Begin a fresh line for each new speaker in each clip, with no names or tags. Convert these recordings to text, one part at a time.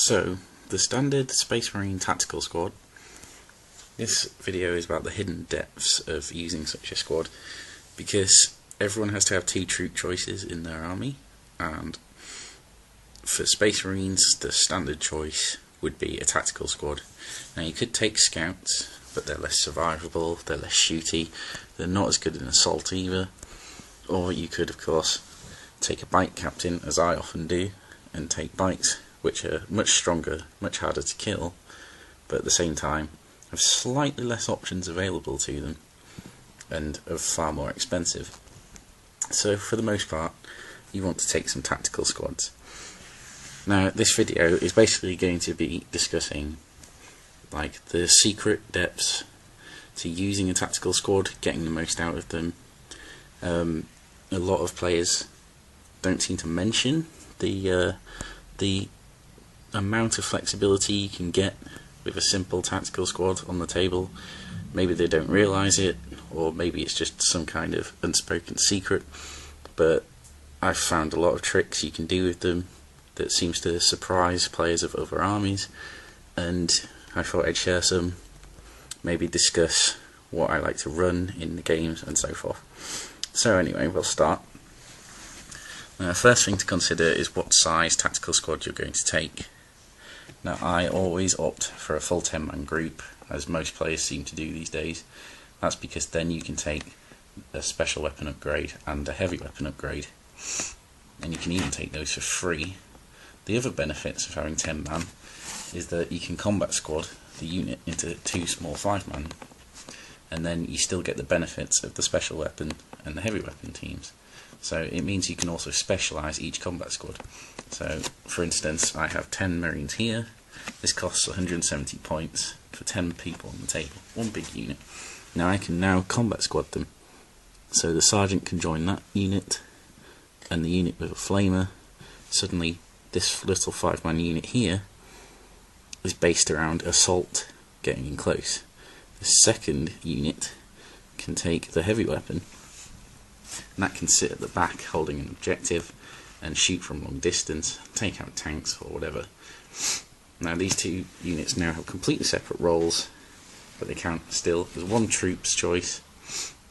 So, the standard Space Marine Tactical Squad. This video is about the hidden depths of using such a squad, because everyone has to have two troop choices in their army, and for Space Marines the standard choice would be a tactical squad. Now you could take scouts, but they're less survivable, they're less shooty, they're not as good in assault either. Or you could of course take a bike captain, as I often do, and take bikes which are much stronger, much harder to kill, but at the same time have slightly less options available to them and are far more expensive. So for the most part you want to take some tactical squads. Now this video is basically going to be discussing like the secret depths to using a tactical squad, getting the most out of them. A lot of players don't seem to mention the amount of flexibility you can get with a simple tactical squad on the table. Maybe they don't realise it, or maybe it's just some kind of unspoken secret, but I've found a lot of tricks you can do with them that seems to surprise players of other armies, and I thought I'd share some, maybe discuss what I like to run in the games and so forth. So anyway, we'll start. Now, first thing to consider is what size tactical squad you're going to take. Now I always opt for a full 10-man group, as most players seem to do these days. That's because then you can take a special weapon upgrade and a heavy weapon upgrade, and you can even take those for free. The other benefits of having 10-man is that you can combat squad the unit into 2 small 5-man, and then you still get the benefits of the special weapon and the heavy weapon teams. So it means you can also specialise each combat squad. So for instance, I have 10 Marines here. This costs 170 points for 10 people on the table, one big unit. Now I can now combat squad them. So the sergeant can join that unit, and the unit with a flamer. Suddenly this little 5-man unit here is based around assault, getting in close. The second unit can take the heavy weapon, and that can sit at the back holding an objective and shoot from long distance, take out tanks or whatever. Now these two units now have completely separate roles, but they count still as one troop's choice,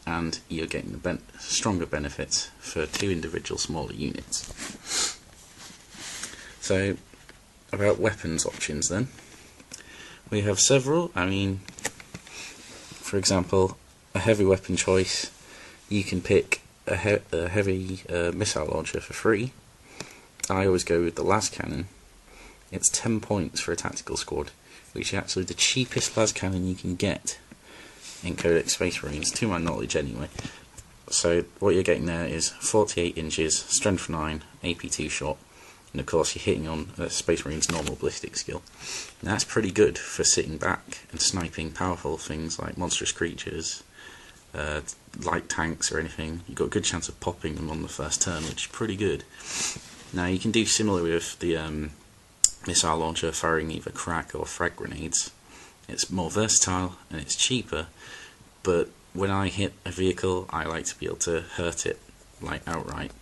and you're getting the stronger benefits for 2 individual smaller units. So about weapons options then. We have several. I mean, for example, a heavy weapon choice, you can pick a heavy missile launcher for free. I always go with the las cannon. It's 10 points for a tactical squad, which is actually the cheapest las cannon you can get in Codex Space Marines, to my knowledge anyway. So what you're getting there is 48 inches, strength 9, AP2 shot, and of course you're hitting on Space Marine's normal ballistic skill. Now that's pretty good for sitting back and sniping powerful things like monstrous creatures, light tanks or anything. You've got a good chance of popping them on the first turn, which is pretty good. Now you can do similar with the missile launcher, firing either crack or frag grenades. It's more versatile and it's cheaper, but when I hit a vehicle I like to be able to hurt it like outright.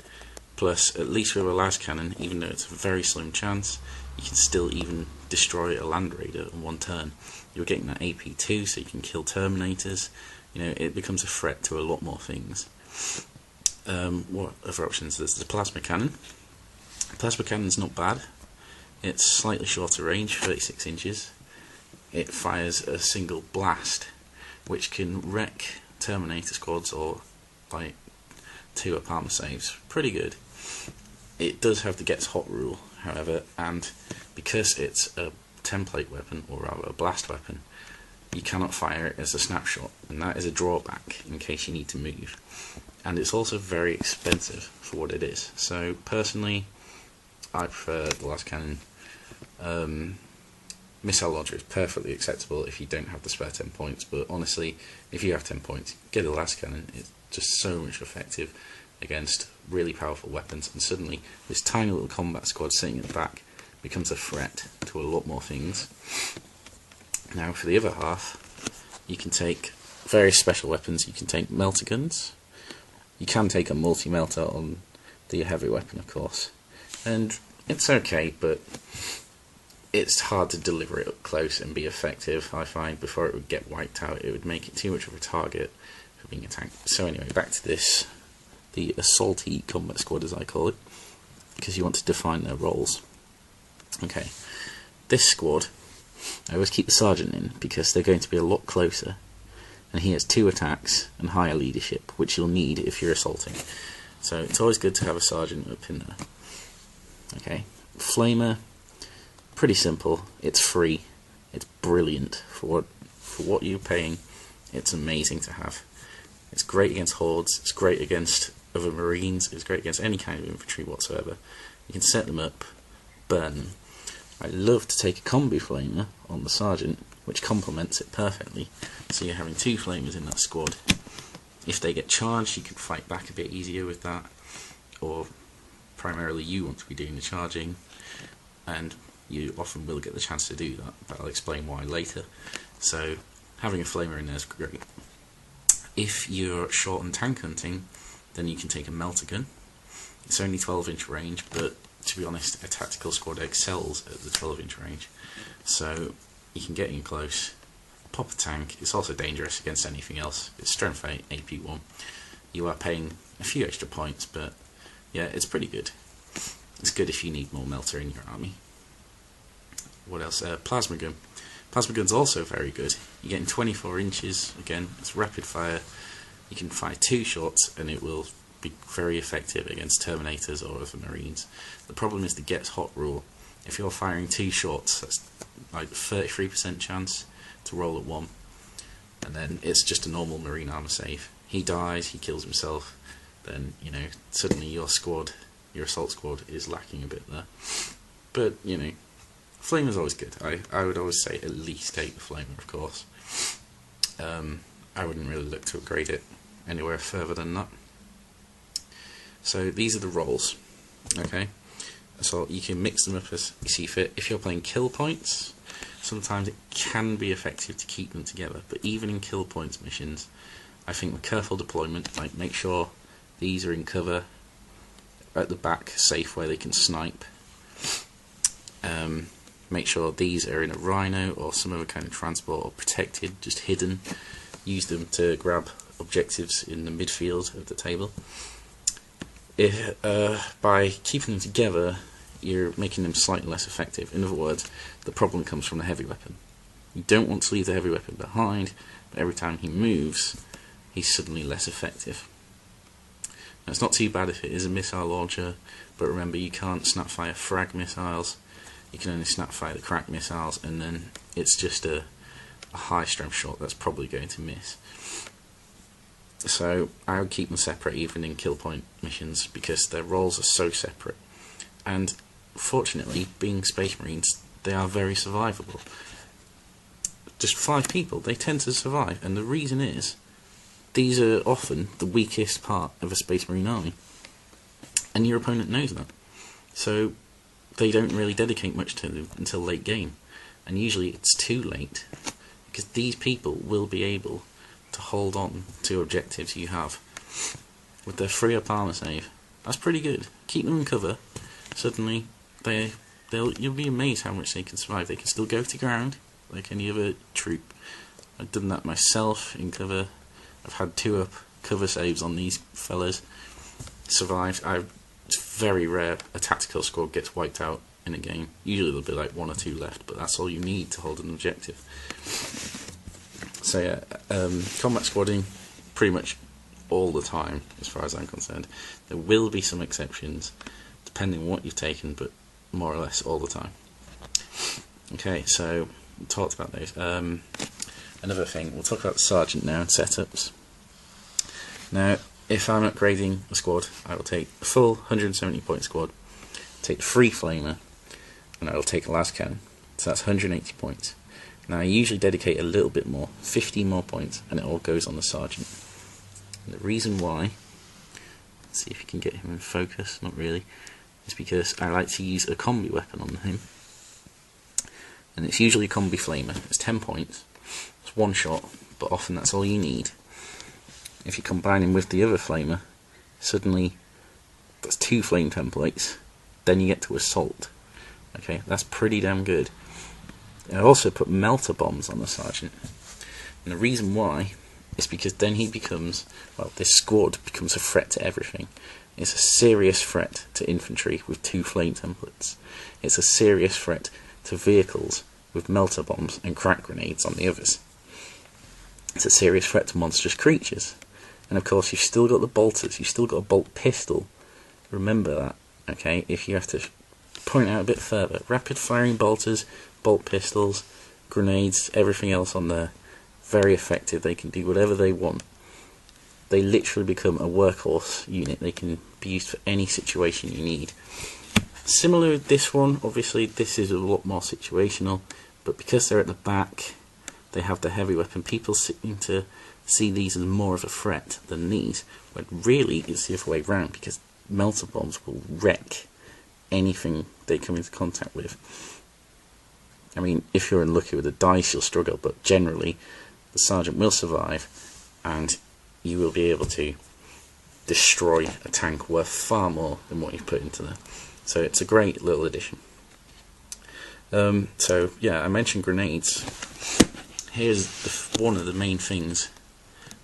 Plus, at least with a las cannon, even though it's a very slim chance, you can still even destroy a Land Raider in one turn. You're getting that AP2, so you can kill Terminators. You know, it becomes a threat to a lot more things. What other options? There's the plasma cannon. Plasma cannon's not bad. It's slightly shorter range, 36 inches. It fires a single blast, which can wreck Terminator squads or like 2 armor saves. Pretty good. It does have the gets hot rule, however, and because it's a template weapon, or rather a blast weapon, you cannot fire it as a snapshot, and that is a drawback in case you need to move. And it's also very expensive for what it is. So personally, I prefer the las cannon. Missile launcher is perfectly acceptable if you don't have the spare 10 points, but honestly, if you have 10 points, get a las cannon. It's just so much effective against really powerful weapons, and suddenly this tiny little combat squad sitting at the back becomes a threat to a lot more things. Now for the other half, you can take various special weapons. You can take melter guns. You can take a multi-melter on the heavy weapon, of course, and it's okay, but it's hard to deliver it up close and be effective. I find before it would get wiped out, it would make it too much of a target for being a tank. So anyway, back to this, the Assaulty Combat Squad, as I call it, because you want to define their roles. Okay, this squad, I always keep the sergeant in because they're going to be a lot closer, and he has 2 attacks and higher leadership, which you'll need if you're assaulting. So it's always good to have a sergeant up in there. Okay, Flamer, pretty simple. It's free. It's brilliant for what you're paying. It's amazing to have. It's great against hordes. It's great against other marines. It's great against any kind of infantry whatsoever. You can set them up, burn them. I love to take a combi flamer on the sergeant, which complements it perfectly. So you're having 2 flamers in that squad. If they get charged, you can fight back a bit easier with that, or primarily you want to be doing the charging, and you often will get the chance to do that, but I'll explain why later. So having a flamer in there is great. If you're short on tank hunting, then you can take a melter gun. It's only 12-inch range, but to be honest, a tactical squad excels at the 12-inch range. So you can get in close, pop a tank. It's also dangerous against anything else. It's strength 8, AP 1. You are paying a few extra points, but yeah, it's pretty good. It's good if you need more melter in your army. What else? Plasma gun. Plasma gun's also very good. You're getting 24 inches. Again, it's rapid fire. You can fire 2 shots, and it will be very effective against Terminators or other Marines. The problem is the gets hot rule. If you're firing 2 shots, that's like 33% chance to roll at 1, and then it's just a normal Marine armor save. He dies, he kills himself, then suddenly your squad, your assault squad, is lacking a bit there. But Flamer's always good. I would always say at least take the Flamer, of course. I wouldn't really look to upgrade it anywhere further than that. So these are the roles, okay? So you can mix them up as you see fit. If you're playing kill points, sometimes it can be effective to keep them together, but even in kill points missions, I think with careful deployment, like make sure these are in cover at the back, safe where they can snipe. Make sure these are in a Rhino or some other kind of transport, or protected, just hidden. Use them to grab objectives in the midfield of the table. By keeping them together, you're making them slightly less effective. In other words, the problem comes from the heavy weapon. You don't want to leave the heavy weapon behind, but every time he moves, he's suddenly less effective. Now, it's not too bad if it is a missile launcher, but remember you can't snapfire frag missiles. You can only snapfire the crack missiles, and then it's just a high strength shot that's probably going to miss. So I would keep them separate even in kill point missions, because their roles are so separate. And fortunately, being Space Marines, they are very survivable. Just 5 people, they tend to survive, and the reason is these are often the weakest part of a Space Marine army, and your opponent knows that. So they don't really dedicate much to them until late game, and usually it's too late, because these people will be able to hold on to objectives you have with their free up armor save. That's pretty good. Keep them in cover. Suddenly you'll be amazed how much they can survive. They can still go to ground like any other troop. I've done that myself in cover. I've had 2 up cover saves on these fellas. Survived. It's very rare a tactical squad gets wiped out in a game. Usually there'll be like 1 or 2 left, but that's all you need to hold an objective. So yeah, combat squadding pretty much all the time as far as I'm concerned. There will be some exceptions depending on what you've taken, but more or less all the time. Okay, so we talked about those. Another thing, we'll talk about the sergeant now and setups. Now, if I'm upgrading a squad, I will take a full 170 point squad, take the free flamer, and I will take a las cannon. So that's 180 points. Now I usually dedicate a little bit more, 50 more points, and it all goes on the sergeant. And the reason why, let's see if you can get him in focus, not really, is because I like to use a combi weapon on him. And it's usually a combi flamer. It's 10 points, it's 1 shot, but often that's all you need. If you combine him with the other flamer, suddenly that's 2 flame templates, then you get to assault. Okay, that's pretty damn good. I also put melter bombs on the sergeant, and the reason why is because then he becomes, well, this squad becomes a threat to everything. It's a serious threat to infantry with 2 flame templates. It's a serious threat to vehicles with melter bombs and crack grenades on the others. It's a serious threat to monstrous creatures. And of course you've still got the bolters, you've still got a bolt pistol. Remember that, okay? If you have to point out a bit further, rapid firing bolters, bolt pistols, grenades, everything else on there, very effective. They can do whatever they want. They literally become a workhorse unit. They can be used for any situation you need. Similar with this one, obviously this is a lot more situational, but because they're at the back, they have the heavy weapon. People seem to see these as more of a threat than these, when really it's the other way around, because melter bombs will wreck anything they come into contact with. I mean, if you're unlucky with the dice, you'll struggle, but generally the sergeant will survive, and you will be able to destroy a tank worth far more than what you've put into there. So it's a great little addition. So yeah, I mentioned grenades. Here's one of the main things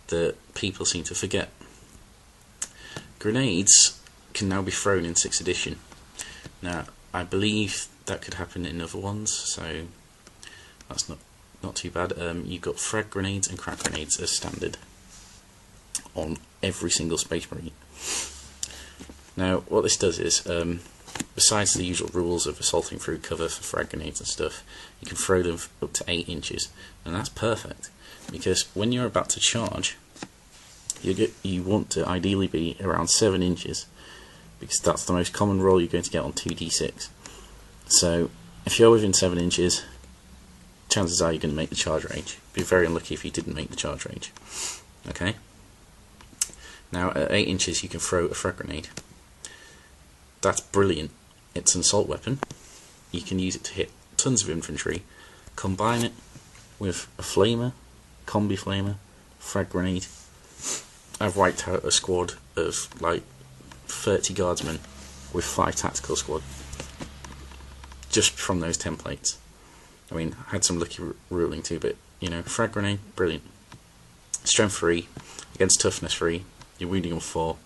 that people seem to forget. Grenades can now be thrown in 6th edition. Now, I believe that could happen in other ones, so that's not too bad. You've got frag grenades and crack grenades as standard on every single Space Marine. Now, what this does is, besides the usual rules of assaulting through cover for frag grenades and stuff, you can throw them up to 8 inches, and that's perfect, because when you're about to charge, you want to ideally be around 7 inches, because that's the most common roll you're going to get on 2d6. So if you're within 7 inches, chances are you're going to make the charge range. Be very unlucky if you didn't make the charge range. Okay. Now at 8 inches you can throw a frag grenade. That's brilliant. It's an assault weapon. You can use it to hit tons of infantry. Combine it with a flamer, combi flamer, frag grenade. I've wiped out a squad of like 30 guardsmen with 5 tactical squad just from those templates. I mean, I had some lucky ruling too, but you know, frag grenade, brilliant. Strength 3 against toughness 3. You're wounding on 4.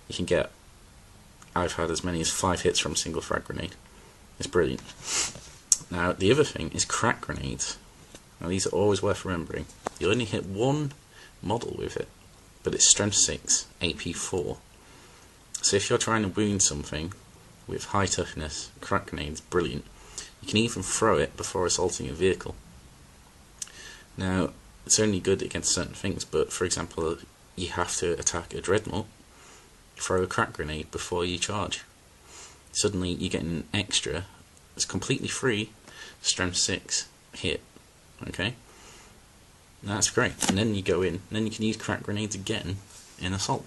You can get, I've had as many as 5 hits from a single frag grenade. It's brilliant. Now the other thing is crack grenades. Now these are always worth remembering. You'll only hit 1 model with it, but it's strength 6, AP 4. So if you're trying to wound something with high toughness, crack grenades, brilliant. You can even throw it before assaulting a vehicle. Now, it's only good against certain things, but for example, you have to attack a dreadnought, throw a crack grenade before you charge. Suddenly you get an extra, it's completely free, strength 6 hit. Okay? Now that's great. And then you go in, and then you can use crack grenades again in assault.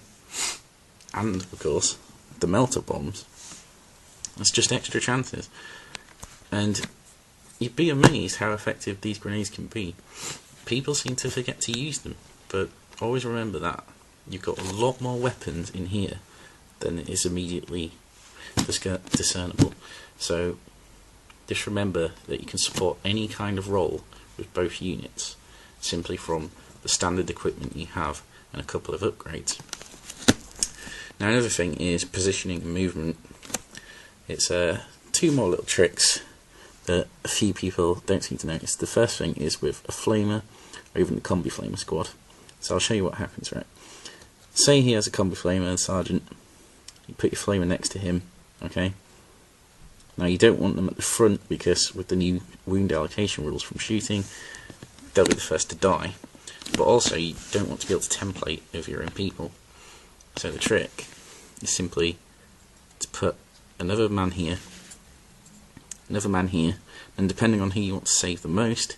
And, of course, the melter bombs. That's just extra chances. And you'd be amazed how effective these grenades can be. People seem to forget to use them, but always remember that. You've got a lot more weapons in here than is immediately discernible. So just remember that you can support any kind of role with both units, simply from the standard equipment you have and a couple of upgrades. Now another thing is positioning and movement. It's 2 more little tricks that a few people don't seem to notice. The first thing is with a flamer, or even the combi flamer squad. So I'll show you what happens, right? Say he has a combi flamer, the sergeant. You put your flamer next to him, okay? Now you don't want them at the front, because with the new wound allocation rules from shooting, they'll be the first to die. But also you don't want to be able to template over your own people. So the trick is simply to put another man here, and depending on who you want to save the most,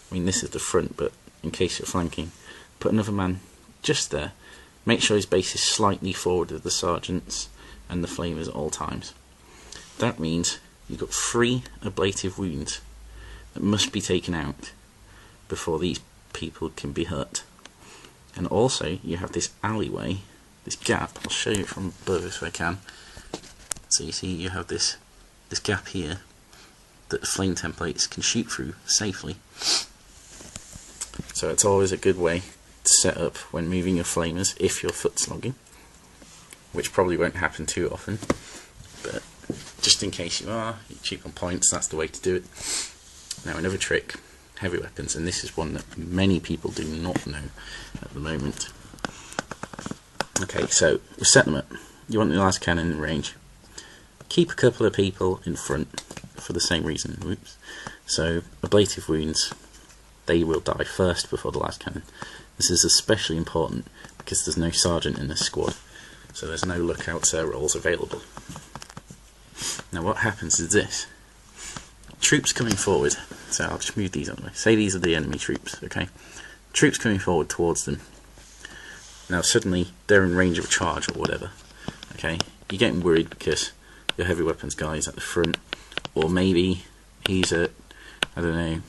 I mean this is the front, but in case you're flanking, put another man just there. Make sure his base is slightly forward of the sergeants and the flamers at all times. That means you've got 3 ablative wounds that must be taken out before these people can be hurt. And also you have this alleyway, this gap. I'll show you it from above if I can. So you see you have this gap here, that the flame templates can shoot through safely. So it's always a good way to set up when moving your flamers if you're foot slogging, which probably won't happen too often, but just in case you are, you're cheap on points, that's the way to do it. Now another trick, heavy weapons, and this is one that many people do not know at the moment. Okay, so we've set them up. You want the las cannon in range. Keep a couple of people in front for the same reason. Oops. So ablative wounds, they will die first before the las cannon. This is especially important because there's no sergeant in this squad, so there's no lookouts or roles available. Now what happens is this. Troops coming forward, so I'll just move these out of the way. Say these are the enemy troops, okay? Troops coming forward towards them. Now suddenly they're in range of a charge or whatever, okay? You're getting worried because your heavy weapons guy is at the front, or maybe he's at, I don't know,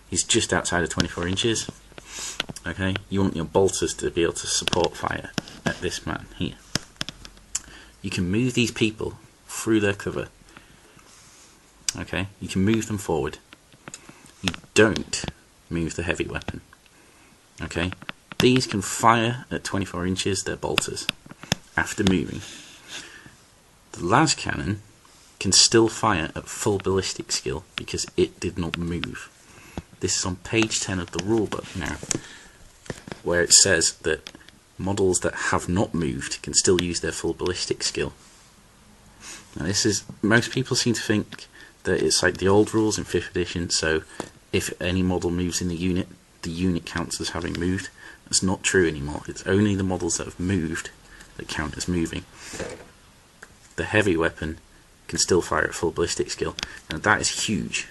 he's just outside of 24 inches, okay? You want your bolters to be able to support fire at this man here. You can move these people through their cover, okay? You can move them forward. You don't move the heavy weapon, okay? These can fire at 24 inches, they're bolters, after moving. The las cannon can still fire at full ballistic skill because it did not move. This is on page 10 of the rulebook now, where it says that models that have not moved can still use their full ballistic skill. Now this is, most people seem to think that it's like the old rules in 5th edition, so if any model moves in the unit counts as having moved. That's not true anymore. It's only the models that have moved that count as moving. The heavy weapon can still fire at full ballistic skill, and that is huge.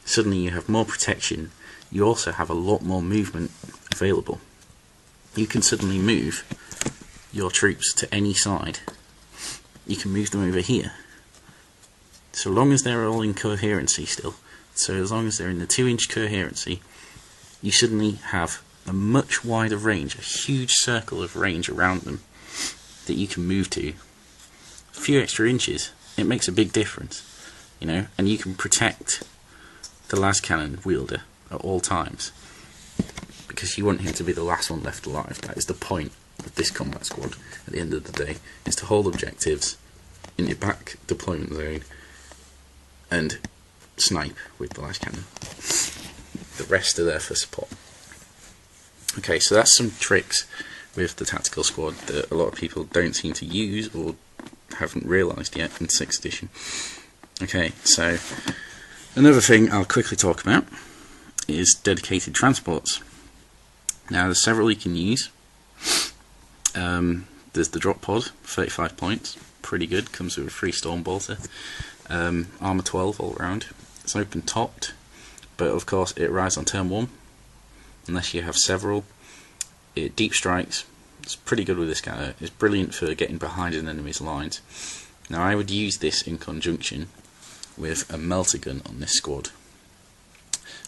Suddenly you have more protection, you also have a lot more movement available. You can suddenly move your troops to any side. You can move them over here. So long as they're all in coherency still, so as long as they're in the 2-inch coherency, you suddenly have a much wider range, a huge circle of range around them that you can move to. A few extra inches, it makes a big difference, you know, and you can protect the las cannon wielder at all times because you want him to be the last one left alive. That is the point of this combat squad at the end of the day, is to hold objectives in your back deployment zone and snipe with the las cannon. The rest are there for support. Okay, so that's some tricks with the tactical squad that a lot of people don't seem to use or haven't realised yet in 6th edition. Okay, so another thing I'll quickly talk about is dedicated transports. Now there's several you can use. There's the drop pod, 35 points, pretty good, comes with a free storm bolter. Armour 12 all round. It's open topped, but of course it arrives on turn 1 unless you have several. It deep strikes. It's pretty good with this guy. It's brilliant for getting behind an enemy's lines. Now I would use this in conjunction with a melter gun on this squad.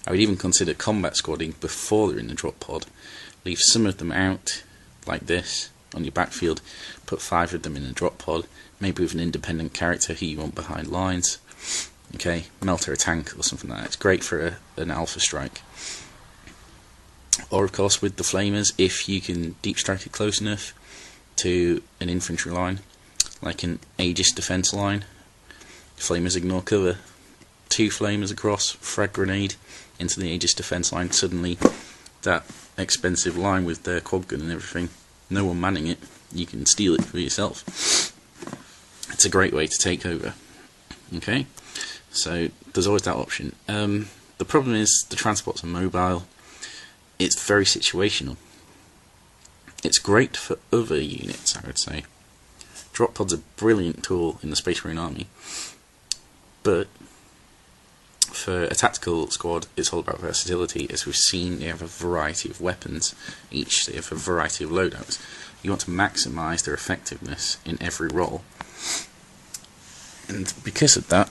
I would even consider combat squadding before they're in the drop pod. Leave some of them out like this on your backfield, put 5 of them in a drop pod, maybe with an independent character who you want behind lines. Okay, melter a tank or something like that. It's great for an alpha strike. Or of course with the flamers, if you can deep strike it close enough to an infantry line, like an Aegis defense line. Flamers ignore cover. 2 flamers across, frag grenade into the Aegis defense line. Suddenly that expensive line with their quad gun and everything, no one manning it, you can steal it for yourself. It's a great way to take over. Okay, so there's always that option. The problem is the transports are mobile. It's very situational. It's great for other units, I would say. Drop pod's a brilliant tool in the Space Marine Army, but for a tactical squad it's all about versatility. As we've seen, they have a variety of weapons each, they have a variety of loadouts. You want to maximise their effectiveness in every role, and because of that,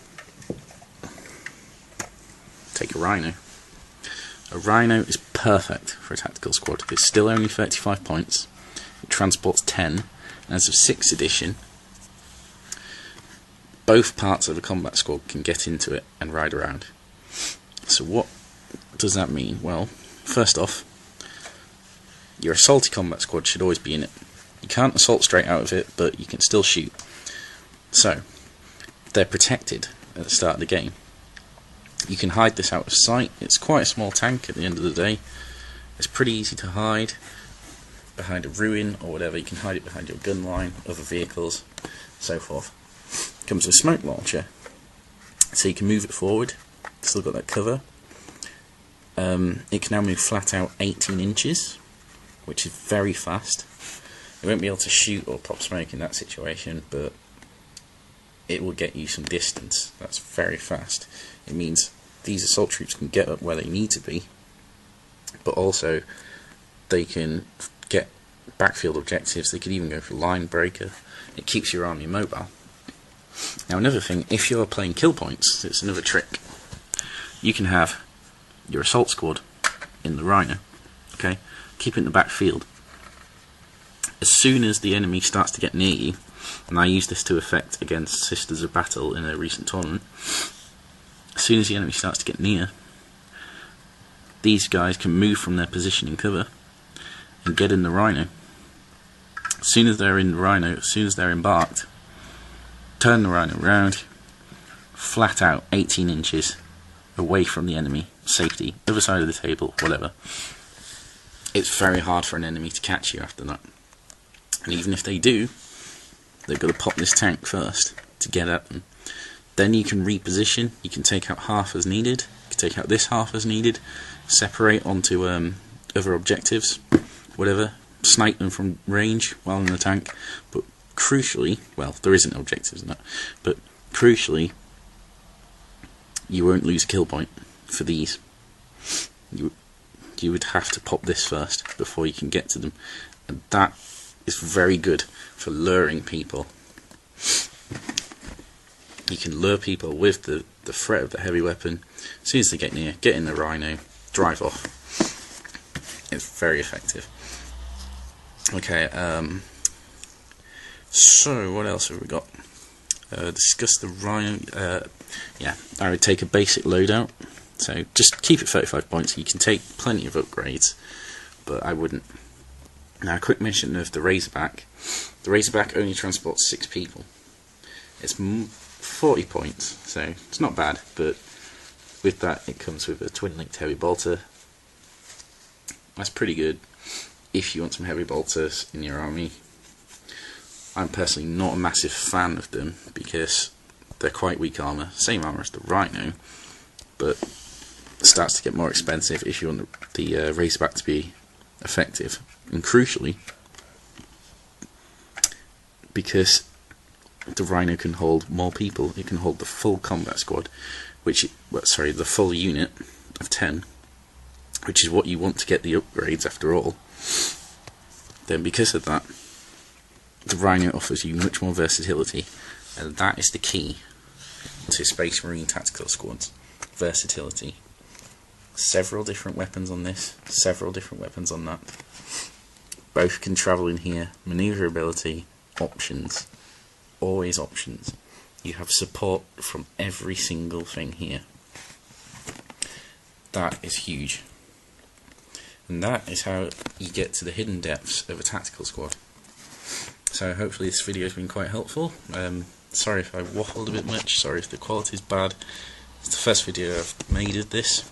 take a Rhino. A Rhino is perfect for a tactical squad. It's still only 35 points, it transports 10, and as of 6th edition both parts of a combat squad can get into it and ride around. So what does that mean? Well, first off, your assaulty combat squad should always be in it. You can't assault straight out of it, but you can still shoot. So, they're protected at the start of the game. You can hide this out of sight. It's quite a small tank at the end of the day. It's pretty easy to hide behind a ruin or whatever. You can hide it behind your gun line, other vehicles, so forth. Comes with a smoke launcher, so you can move it forward. Still got that cover. It can now move flat out 18 inches, which is very fast. It won't be able to shoot or pop smoke in that situation, but it will get you some distance. That's very fast. It means these assault troops can get up where they need to be, but also they can get backfield objectives. They could even go for line breaker. It keeps your army mobile. Now another thing, if you're playing kill points, it's another trick. You can have your assault squad in the Rhino, okay? Keep it in the backfield. As soon as the enemy starts to get near you, and I used this to effect against Sisters of Battle in a recent tournament, as soon as the enemy starts to get near, these guys can move from their position in cover and get in the Rhino. As soon as they're in the Rhino, as soon as they're embarked, turn the Rhino around, flat out 18 inches away from the enemy, safety, other side of the table, whatever. It's very hard for an enemy to catch you after that. And even if they do, they've got to pop this tank first to get at them. Then you can reposition, you can take out half as needed, you can take out this half as needed, separate onto other objectives, whatever, snipe them from range while in the tank, but crucially, well, there isn't objectives in that, but crucially, you won't lose a kill point for these. You would have to pop this first before you can get to them, and that is very good for luring people. You can lure people with the threat of the heavy weapon. As soon as they get near, get in the Rhino, drive off. It's very effective. Okay, so what else have we got? Discuss the Rhino. Yeah, I would take a basic loadout. So just keep it 35 points. You can take plenty of upgrades, but I wouldn't. Now, a quick mention of the Razorback. The Razorback only transports 6 people. It's 40 points, so it's not bad, but with that it comes with a twin-linked heavy bolter. That's pretty good if you want some heavy bolters in your army. I'm personally not a massive fan of them because they're quite weak armour, same armour as the Rhino, but it starts to get more expensive if you want the Razorback to be effective. And crucially, because the Rhino can hold more people, it can hold the full combat squad, the full unit of 10, which is what you want to get the upgrades after all. Then because of that, the Rhino offers you much more versatility, and that is the key to Space Marine Tactical Squads. Versatility. Several different weapons on this, several different weapons on that. Both can travel in here. Maneuverability, options, always options. You have support from every single thing here. That is huge. And that is how you get to the hidden depths of a tactical squad. So hopefully this video has been quite helpful. Sorry if I waffled a bit much, sorry if the quality is bad. It's the first video I've made of this,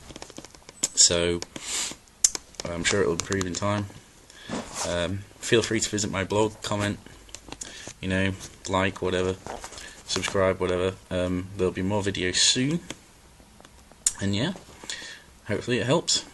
so I'm sure it will improve in time. Feel free to visit my blog, comment, like, whatever, subscribe, whatever. There'll be more videos soon, and yeah, hopefully it helps.